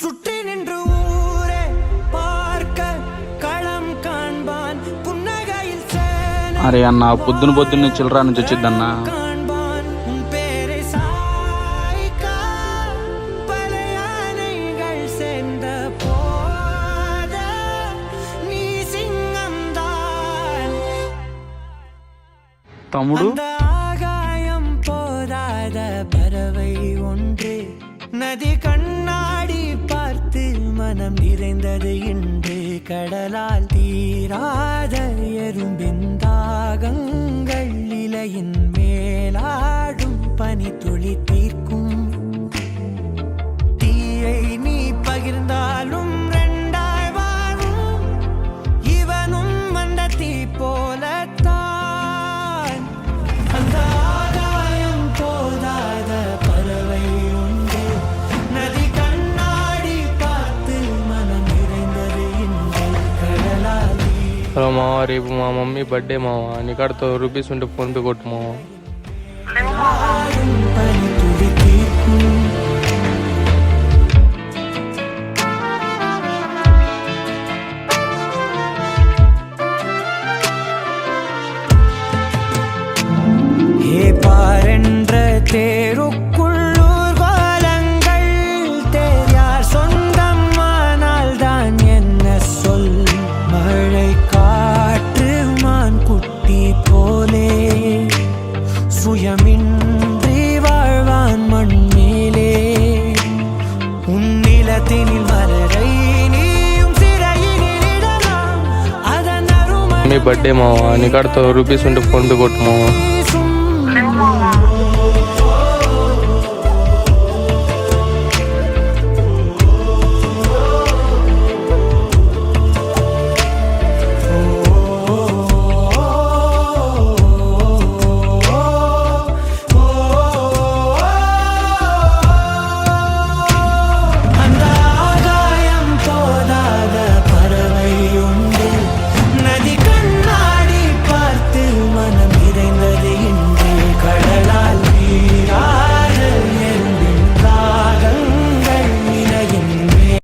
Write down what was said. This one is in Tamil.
சுற்றி நின்று ஊரே பார்க்க களம் காண்பான் புன்னகையில் అరే అన్న పొద్దున్నే చిల్లరా నుంచి వచ్చిద్దన్నా. காண்பான் உன் பேரை சாய்க்க பல யானைகள் சேர்ந்த போத நீ சிங்கம்தான். తమ్ముడు அந்த ஆகாயம் போதாத பறவை ஒன்று நதி கண்ணாடி பார்த்து மனம் நிறைந்தது இன்று கடலால் தீராத எறும்பின் தாகங்கள் இலையின் மேலாடும் பனி துளி தீர்க்கும் தீயை நீ பகிர்ந்தாலும் ரெண்டாய் வாழும் இவனும் அந்த தீ போலத்தான். அந்த ஆகாயம் போதாத பறவை உண்டு நதி கண்ணாடி பார்த்து மனம் நிறைந்தது இன்று கடலால் హలో మావా, రేపు మా మమ్మీ బర్త్డే మావా, నీకాడ ₹100 ఉంటే ఫోన్పే కొట్టు మావా. தீராடும் பனி துளி தீர்க்கும். ஏ பாரென்ற தேருக்குள்ளூர் கோலங்கள் தேர்யார் சொந்தம் ஆனால் தான் என்ன சொல் மழை காற்று மான் குட்டி போலே சுயமின்றி வாழ்வான் மண் மேலே உன் நிலத்தினில் மலரை நீயும் சிறையினில் இடலாம் அதன் அருமை మమ్మీ బర్త్డే మావా, నీకాడ ₹100 ఉంటే ఫోన్పే కొట్టు మావా.